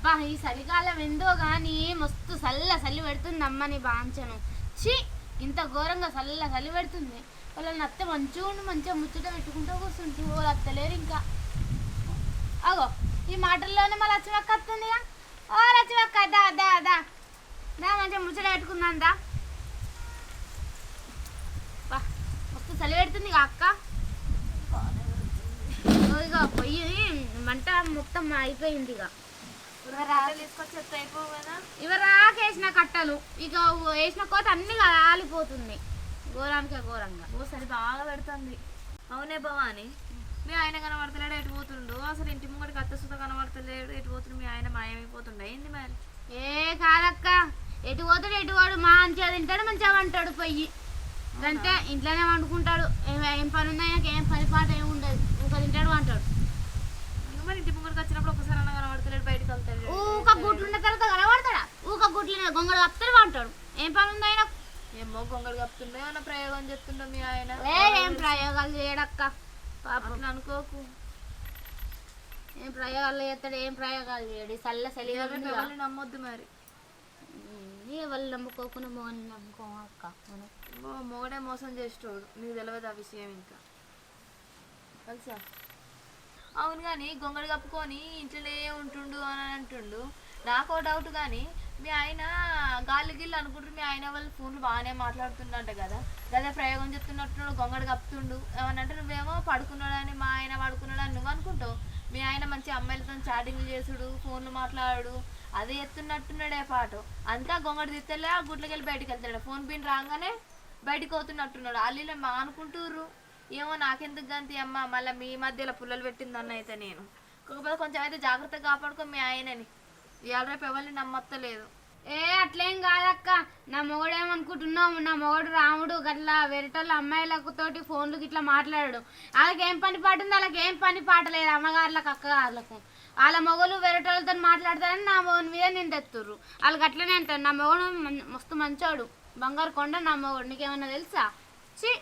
అబ్బా ఈ చలికాలం ఎందో కానీ మస్తు చలి పెడుతుంది అమ్మని బాంచను. ఛీ ఇంత ఘోరంగా చలి పెడుతుంది. వాళ్ళని అత్త మంచిగా ముచ్చట పెట్టుకుంటూ కూర్చుంటూ వాళ్ళు అత్తలేరు ఇంకా. అగో ఈ మాటల్లోనే మా లక్ష్మక్క వస్తుందిగా. ఓ లక్ష్మక్క దా దా దా దా మంచిగా ముచ్చట పెట్టుకుందాం దా. మస్తు చలి పెడుతుంది అక్క. ఇక పొయ్యి మంట మొత్తం అయిపోయింది. ఇక ఇవరాకేసిన కట్టలు ఇక వేసిన కోత అన్ని కాలిపోతుంది ఘోరంగా. సరి బాగా పెడుతుంది. అవునే భవాని, మీ ఆయన కనబడతలేడు, ఎటు పోతుండు? అసలు ఇంటి ముంగడికి అత్త సుత కనబడతలేడు, ఎటు పోతుండు? మీ ఆయన మాయమైపోతుండ ఏంది మరి? కాదక్క, ఎటు పోతాడు ఎటు వాడు మంచిగా తింటాడు మంచిగా వంటాడు పొయ్యి అంటే ఇంట్లోనే వండుకుంటాడు. ఏం పని ఉందా ఆయనకి? ఏం పని పాట ఏమి ఉండదు, ఇంకా తింటాడు వంటాడు. మరి ఇంటి ముంగడికి వచ్చినప్పుడు ఒకసారి అన్న కనబడతలేడు, బయటకు వెళ్తాడు. ఊక గుడ్లు ఉన్న తర్వాత కనబడతాడా? ఊక గుడ్లు గొంగడు కప్తాడు వంటాడు. ఏం పని ఉంది ఆయన? ఏమో గొంగడు కప్పుతుండో ఏమన్నా ప్రయోగం చేస్తుండో మీ ఆయన. ఏం ప్రయోగాలు చేయడక్క, పాపం అనుకోకు. ఏం ప్రయోగాలు చేస్తాడు? ఏం ప్రయోగాలు చేయడు. చలి ఎవరిని నమ్మొద్దు మరి. ఎవరు నమ్ముకోకుండా మోగని నమ్ముకో అక్క. మొగడే మోసం చేసేటోడు, నీకు తెలియదు ఆ విషయం ఇంకా తెలుసా? అవును కానీ గొంగడు కప్పుకొని ఇంట్లోనే ఉంటుండు అని అంటుండు. నాకో డౌట్ కానీ మీ ఆయన గాలి గిల్లు అనుకుంటారు. మీ ఆయన వాళ్ళు ఫోన్లు బాగానే మాట్లాడుతుండంట కదా, అదే ప్రయోగం చెప్తున్నట్టున్నాడు. గొంగడు కప్పుతుండు ఏమనంటే నువ్వేమో పడుకున్నాడని, మా ఆయన పడుకున్నాడని నువ్వు అనుకుంటావు. మీ ఆయన మంచి అమ్మాయిలతో చాటింగ్లు చేసుడు, ఫోన్లు మాట్లాడు, అదే ఎత్తున్నట్టున్నాడే పాటు. అంతా గొంగడు తీస్తలే ఆ గుట్లకి వెళ్ళి బయటకు వెళ్తాడు. ఫోన్ పిన్ రాగానే బయటకు పోతున్నట్టున్నాడు. అల్లిలో మా అనుకుంటుర్రు. ఏమో నాకెందుకు గంతి అమ్మ, మళ్ళీ మీ మధ్యలో పుల్లలు పెట్టిందన్న అయితే నేను. కాకపోతే కొంచెం అయితే జాగ్రత్తగా కాపాడుకో మీ ఆయనని. ఇవాళ రేపు ఎవరిని నమ్మత్తలేదు. అట్లేం కాదక్క, నా మొగడు ఏమనుకుంటున్నావు? నా మొగడు రాముడు గట్లా వేరేటోళ్ళ అమ్మాయిలకు తోటి ఫోన్లు గిట్లా మాట్లాడాడు. వాళ్ళకి ఏం పని పాట ఉంది? వాళ్ళకి ఏం పని పాట లేదు. అమ్మగారులకు అక్కగారులకు వాళ్ళ మొగలు వేరేటోళ్ళతో మాట్లాడతారని నా మొగని మీద నిందెత్తుర్రు. వాళ్ళకి అట్లనే అంటారు. నా మొగడు మస్తు మంచోడు, బంగారు కొండ నా మొగడు. నీకేమన్నా తెలుసా? చి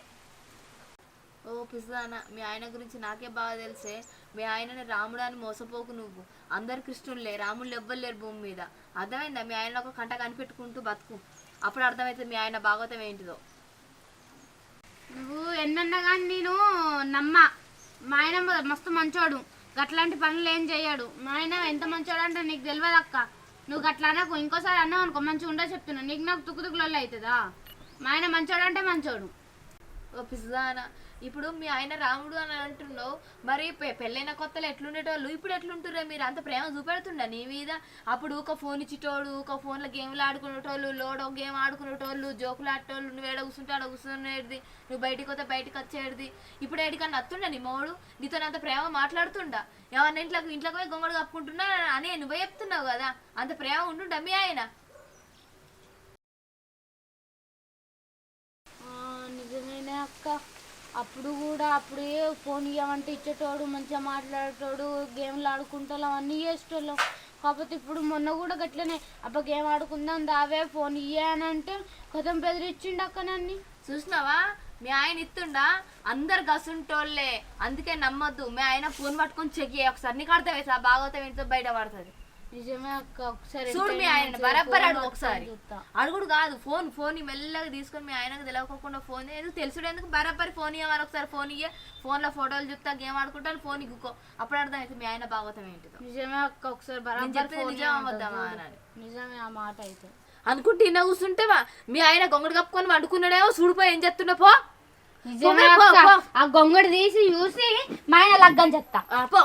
ఓ పిసానా, మీ ఆయన గురించి నాకే బాగా తెలిసే. మీ ఆయనని రాముడు అని మోసపోకు నువ్వు. అందరు కృష్ణుళ్ళే, రాముళ్ళు ఎవ్వరు లేరు భూమి మీద. అర్థమైందా? మీ ఆయన ఒక కంట కనిపెట్టుకుంటూ బతుకు, అప్పుడు అర్థమవుతుంది మీ ఆయన భాగవతం ఏంటిదో. నువ్వు ఎన్నన్నా కానీ నేను నమ్మ. మా ఆయన మస్తు మంచోడు, గట్లాంటి పనులు ఏం చెయ్యాడు. మా ఆయన ఎంత మంచోడు అంటే నీకు తెలియదు అక్క. నువ్వు గట్లా అనకు, ఇంకోసారి అన్నావు అనుకో మంచిగా ఉండో చెప్తున్నా. నీకు నాకు తుక్కుతుక్కులలో అవుతుందా? మా ఆయన మంచోడు అంటే మంచోడు. ఓ పిజ్జానా, ఇప్పుడు మీ ఆయన రాముడు అని అంటున్నావు, మరి పెళ్ళైన కొత్తలో ఎట్లుండేటోళ్ళు ఇప్పుడు ఎట్లుంటుర్రే? మీరు అంత ప్రేమ చూపెడుతుండ నీ మీద? అప్పుడు ఒక ఫోన్ ఇచ్చేటోళ్ళు, ఒక ఫోన్లో గేమ్లు ఆడుకునేటోళ్ళు, లోడో గేమ్ ఆడుకునేటోళ్ళు, జోకులు ఆడేటోళ్ళు. నువ్వు ఏడ కూర్చుంటే ఆడ కూర్చునేది, నువ్వు బయటికి వస్తే బయటకు వచ్చేది. ఇప్పుడు ఏడికన్నా అత్తుండ నీ మోడు? నీతో అంత ప్రేమ మాట్లాడుతుండా? ఏమన్నా ఇంట్లోకి పోయి గొంగడు కప్పుకుంటున్నా అని నువ్వే చెప్తున్నావు కదా. అంత ప్రేమ ఉంటుండ మీ ఆయన? నిజమేనే అక్క. అప్పుడు కూడా అప్పుడే ఫోన్ ఇవ్వమంటే ఇచ్చేటోడు, మంచిగా మాట్లాడేటోడు, గేమ్లు ఆడుకుంటాం అవన్నీ చేసేటోళ్ళం. కాకపోతే ఇప్పుడు మొన్న కూడా గట్లనే అబ్బా గేమ్ ఆడుకుందాం దావే ఫోన్ ఇయ్యానంటే కథం బెదిరిచ్చిండు అక్క నన్ను. చూసినావా? మీ ఆయన ఇస్తుండా? అందరు గసుంటోళ్ళే, అందుకే నమ్మొద్దు. మీ ఆయన ఫోన్ పట్టుకొని చెక్ చేయ ఒకసారి, నీకు అర్థమవుతుంది ఆ భాగవతం ఏంటో బయట పడుతుంది. నిజమే అక్క. ఒకసారి చూడు మీ ఆయన బరాబర్ అడుగు, ఒకసారి అడుగుడు కాదు, ఫోన్ మెల్లగా తీసుకొని మీ ఆయనకు తెలియకుండా ఫోన్ ఎందుకు తెలుసుడు ఎందుకు? బరాబర్ ఫోన్ ఇవ్వాలి ఒకసారి. ఫోన్ ఇయ్య, ఫోన్లో ఫోటోలు చూస్తా, గేమ్ ఆడుకుంటాను, ఫోన్ ఇగ్గుకో, అప్పుడు అర్థమైతే మీ ఆయన భాగవతం ఏంటిదో. నిజమే అక్క. ఒకసారి నిజమే ఆ మాట అయితే అనుకుంటే ఇన్న కూర్చుంటేవా? మీ ఆయన గొంగడు కప్పుకొని వండుకున్నాడేమో, చూడిపోయి ఏం చెప్తున్నా పో. ఆ గొంగడు తీసి చూసి మా ఆయన లగ్గని చెప్తా పో.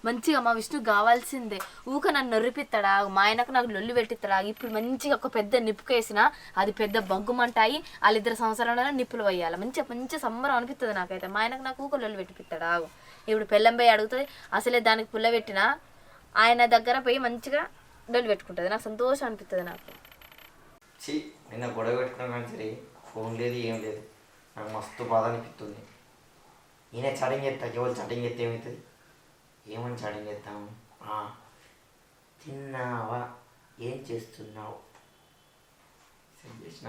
మంచిగా మా విష్ణు కావాల్సిందే. ఊక నన్ను నొర్రిపిస్తాడా? మా ఆయనకు నాకు లొల్లి పెట్టిస్తాడా? ఇప్పుడు మంచిగా ఒక పెద్ద నిప్పుకేసిన అది పెద్ద బగ్గుమంటాయి. వాళ్ళిద్దరు సంవత్సరాల నిప్పులు వేయాలి. మంచిగా సంబరం అనిపిస్తుంది నాకైతే. మా ఆయనకు నాకు ఊక లొల్లి పెట్టిపిస్తాడా? ఇప్పుడు పెళ్ళం పోయి అడుగుతుంది, అసలే దానికి పుల్ల పెట్టినా ఆయన దగ్గర పోయి మంచిగా లొల్లి పెట్టుకుంటుంది. నాకు సంతోషం అనిపిస్తుంది. నాకు నిన్న గొడవ పెట్టుకున్నా కానీ సరే ఫోన్ లేదు ఏం లేదు, నాకు మస్తు బాధ అనిపిస్తుంది. ఈయన చాటింగ్ చేస్తా, ఎవరు చాటింగ్ చేస్తే ఏమవుతుంది? ఏమని చాటింగ్ చేస్తాము? తిన్నావా, ఏం చేస్తున్నావు, చేసిన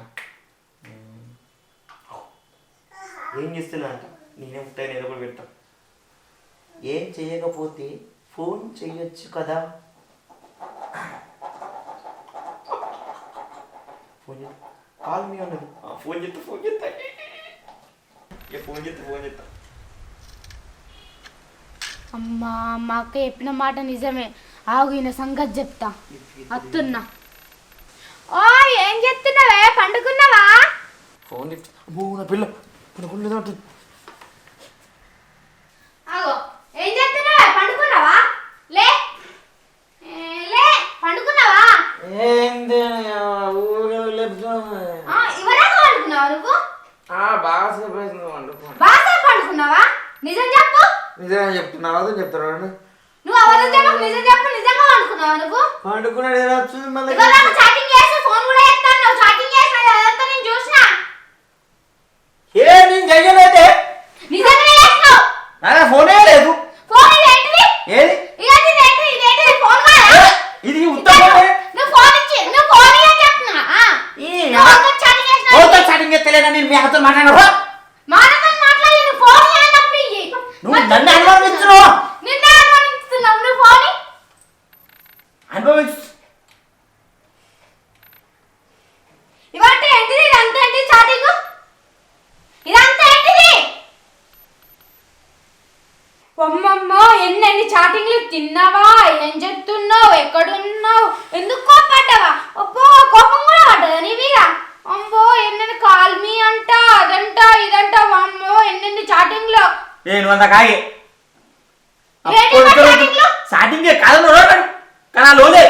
ఏం చేస్తున్నా అంట. నేనే ఉంటాయి నేను కూడా పెడతా. ఏం చేయకపోతే ఫోన్ చెయ్యొచ్చు కదా, ఫోన్ చేస్తా కాల్ మీ ఉన్నది ఫోన్ చేస్తా ఫోన్ చేస్తా ఫోన్ చేస్తా అమ్మా మా అక్క చెప్పిన మాట నిజమే. ఆగు ఈయన సంగతి చెప్తా. అత్తున్నా. ఓ ఏం చెప్తున్నావే? పండుకున్నావా? ఫోన్ లిఫ్ట్ నా పిల్ల పండుకునేది అంటుంది. ఆగో ఏం చెప్తున్నావే? పండుకున్నావా? లే లే పండుకున్నావా? ఏంది ఇవరాక పండుకున్నావా నువ్వు? బాగా సేపు అవుతుంది వండుకో. బాగా పండుకున్నావా? నిజం చెప్పు. నిజంగా చెప్తున్నావు అదే చెప్తాను. నువ్వు అబద్ధం చెప్పకు, నిజం చెప్పు. నిజంగా పండుకున్నావా నువ్వు? పండుకున్నాడు ఎలా వచ్చింది మళ్ళీ? చాటింగ్ చేసి ఫోన్ కూడా చేస్తాను. నువ్వు చాటింగ్ చేసిన అదంతా నేను చూసినా. ఏ నేను చెయ్యలేదే. నిజంగానే చేసినావు. ఫోన్ లేదు. ఫోన్ ఇది ఏంటిది? ఏది ఇక ఇది ఏంటిది? ఇది ఏంటిది? ఫోన్ కాదా? ఇది ఉత్తమే. నువ్వు ఫోన్ ఇచ్చి నువ్వు ఫోన్ ఇయ్యని చెప్తున్నా. నువ్వు అంతా చాటింగ్ చేసినావు. ఎవరితో చాటింగ్ చేస్తలేదా? నేను మీ అక్కతో మాట్లాడినా మానతో మాట్లాడి నువ్వు ఫోన్ ఇయ్యనప్పుడు ఇయ్యి. నువ్వు నన్ను అనుభవిస్తున్నావు. నిన్నే అనుమానిస్తున్నావు. నువ్వు ఫోన్ అనుభవించు. ఇవంటే ఏంటిది? ఇదంతా ఏంటిది? చాటింగ్ ఇదంతా ఏంటిది? అమ్మమ్మో ఎన్ని చాటింగ్లు తిన్నావా? ఏం చెప్తున్నావు? ఎక్కడున్నావు? ఎందుకు కోపడ్డావా? అబ్బో కోపం కూడా పడ్డదా నీ మీద? అమ్మో ఎన్ని కాల్ మీ అంట అదంట ఇదంట. అమ్మో ఎన్ని చాటింగ్లు. నేను అంత కాగే చాటింగ్లు స్టార్టింగ్ కాదు కానీ లోలే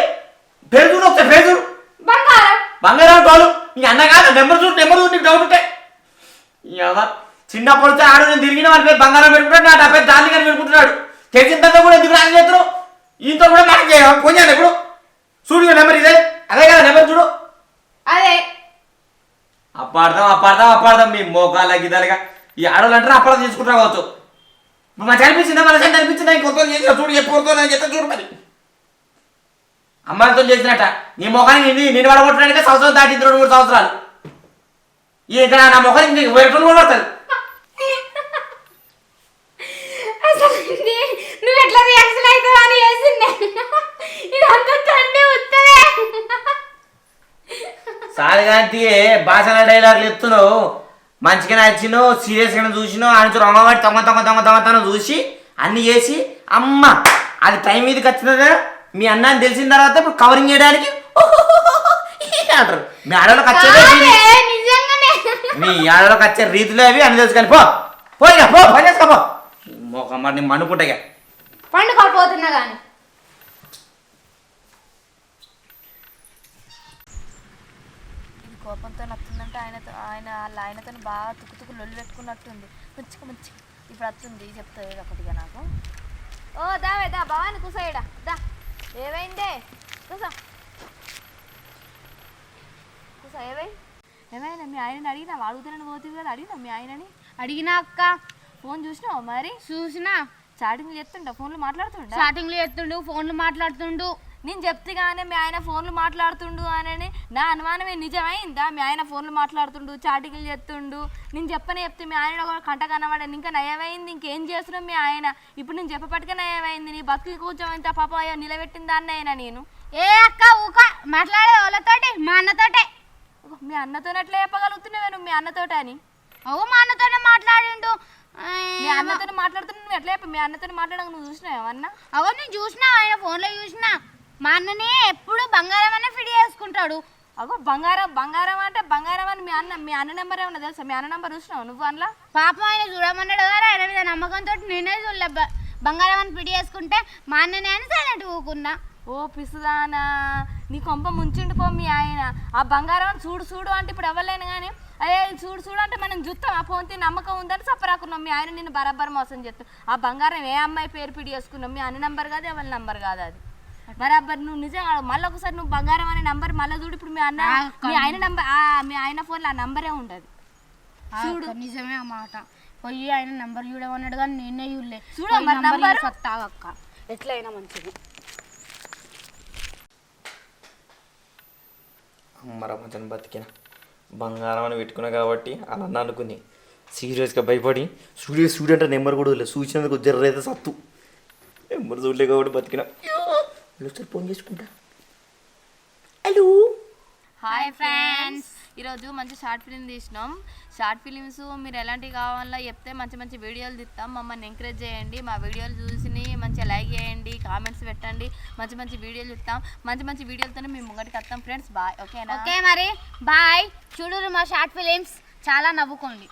పేరు చూడు ఒకసారి పేరు చూడు. బంగారం బంగారం కాదు నీ అన్న కాదు. నెంబర్ చూడు నీకు డౌట్ ఉంటాయి. చిన్నప్పుడు వచ్చి ఆడు నేను తిరిగిన వాళ్ళ పేరు బంగారం పెట్టుకుంటాడు. నా పేరు దాన్ని కానీ పెట్టుకుంటున్నాడు. తెలిసిన తర్వాత కూడా ఎందుకు రాని చేస్తారు? ఈయనతో కూడా మనకి ఫోన్ చేయాలి. ఇప్పుడు చూడు నెంబర్ ఇదే అదే కదా నెంబర్ చూడు. అదే అప్పాడదాం మీ మోకాల గిదాలుగా ఈ ఆడవాళ్ళు అంటారా అప్పడం తీసుకుంటా కావచ్చు. మంచి అనిపించిందా? మన సైడ్ అనిపించిందా? ఇంకొక చేసిన చూడు ఎప్పుడు చెప్తా చూడు. మరి అమ్మాయిలతో చేసినట్ట నీ మొఖానికి నేను పడగొట్టడానికి సంవత్సరం దాటింది 2-3 సంవత్సరాలు. ఇక్కడ నా మొఖానికి నీకు 1000 కూడా పడుతుంది. నువ్వు ఎట్లా రియాక్షన్ అవుతావు అని చేసిండే. ఇదంతా తండ్రి ఉత్తరే. సారిగాంతి భాషల డైలాగులు ఎత్తున్నావు. మంచిగా నచ్చినో సీరియస్గా చూసినో ఆయన రొమ్మబట్టి తమ చూసి అన్ని చేసి అమ్మ అది టైం మీదకి వచ్చినదా మీ అన్నాన్ని తెలిసిన తర్వాత ఇప్పుడు కవరింగ్ చేయడానికి అంటారు. మీ ఆడలోకి వచ్చేది మీ ఆడలోకి వచ్చే రీతిలో అవి అన్ని తెలుసు. కానీ పోయిగా పని చేసుకోపో ఒక మరి నేను అనుకుంటా పండుకోపోతున్నా కానీ ఇది కోపంతో నచ్చిందంటే ఆయనతో బాగా తుక్కు లొల్లి పెట్టుకున్నట్టుంది. మంచిగా ఇప్పుడు వస్తుంది చెప్తుంది ఒకటిగా నాకు. ఓ దావే దా భవాని కూసాయిడా దా. ఏమైందే? కూసా ఏమైనా మీ ఆయనని అడిగినా? అడుగుతానని పోతుంది కదా. అడిగినా మీ ఆయనని? అడిగినా అక్క. ఫోన్ చూసినావు మరి? చూసినా. చాటింగ్లు చేస్తుండ ఫోన్లు మాట్లాడుతుండ? చాటింగ్లు చేస్తుండు ఫోన్లు మాట్లాడుతుండు. నేను చెప్తేగానే మీ ఆయన ఫోన్లు మాట్లాడుతుండు అని నా అనుమానమే నిజమైందా? మీ ఆయన ఫోన్లు మాట్లాడుతుండు చాటింగ్లు చేస్తుండు నేను చెప్తే మీ ఆయన ఒక కంట కనబడండి. ఇంకా నయమైంది. ఇంకేం చేస్తున్నావు మీ ఆయన? ఇప్పుడు నేను చెప్పపటికే నయమైంది. నీ బతుకు కొంచెం ఇంత పాప అయ్యో నిలబెట్టింది అన్నయ్యనా నేను. ఏ అక్క ఊక మాట్లాడే వాళ్ళతోటి మా అన్నతోటే. మీ అన్నతోనే ఎట్లా చెప్పగలుగుతున్నావే నువ్వు మీ అన్నతోటి అని? మా అన్నతోనే మాట్లాడిండు. మీ అన్నతో మాట్లాడుతున్నా నువ్వు ఎట్లా చెప్పి మీ అన్నతో మాట్లాడక నువ్వు చూసినావు ఏమన్నా? నేను చూసినా ఆయన ఫోన్లో చూసినా. మా అన్ననే ఎప్పుడు బంగారం అనే ఫిడి చేసుకుంటాడు. బంగారం అంటే బంగారం అని మీ అన్న నెంబర్ ఏమన్నా తెలుసా? మీ అన్న నెంబర్ చూసినావు నువ్వు అందులో? పాపం ఆయన చూడమన్నాడు కదా. ఆయన మీద నమ్మకంతో నేనే చూడలే. బంగారం అని ఫిడి చేసుకుంటే మా అన్ననే అని సైలెంట్ ఊకున్నా. ఓ పిసుదానా నీ కొంప ముంచిండు పో మీ ఆయన. ఆ బంగారం చూడు అంటే ఇప్పుడు ఎవరులేను కానీ అయ్యే చూడు అంటే మనం చూస్తాం. ఆ ఫోన్ నమ్మకం ఉందని సప్పరాకున్నాం. మీ ఆయన నిన్ను బరాబర్ మోసం చేస్తాం. ఆ బంగారం ఏ అమ్మాయి పేరు పిడి చేసుకున్నాం? మీ అన్న నెంబర్ కాదు ఎవరి నెంబర్ కాదు అది బరాబర్. నువ్వు నిజంగా మళ్ళీ ఒకసారి నువ్వు బంగారం అనే నెంబర్ మళ్ళీ చూడు. ఇప్పుడు మీ ఆయన నెంబర్ మీ ఆయన ఫోన్లో ఆ నెంబరే ఉండదు. చూడు నిజమే ఆ మాట. పోయి ఆయన నెంబర్ చూడమన్నాడు కానీ నేనే చూడలే. చూడ సత్తాగక్క ఎట్లయినా మంచిది. అమ్మరమ్మచని బతికిన బంగారం అని పెట్టుకున్నా కాబట్టి అలా అన్న అనుకుంది. సీరియస్గా భయపడి స్టూడెంట్ నెంబర్ కూడా లేదు. చూసినందుకు జర్రైతే సత్తు నెంబర్ చూడలే కాబట్టి బతికిన. ఒకసారి ఫోన్ చేసుకుంటా. హాయ్ ఫ్రెండ్స్, ఈరోజు మంచి షార్ట్ ఫిలిం తీసినాం. షార్ట్ ఫిలిమ్స్ మీరు ఎలాంటివి కావాలో చెప్తే మంచి మంచి వీడియోలు తీస్తాం. మమ్మల్ని ఎంకరేజ్ చేయండి. మా వీడియోలు చూసి మంచిగా లైక్ చేయండి, కామెంట్స్ పెట్టండి. మంచి మంచి వీడియోలు ఇస్తాం. మంచి మంచి వీడియోలతోనే మేము ముంగటికి వస్తాం ఫ్రెండ్స్. బాయ్. ఓకేనా? ఓకే మరి బాయ్. చూడు మా షార్ట్ ఫిలిమ్స్ చాలా నవ్వుకోండి.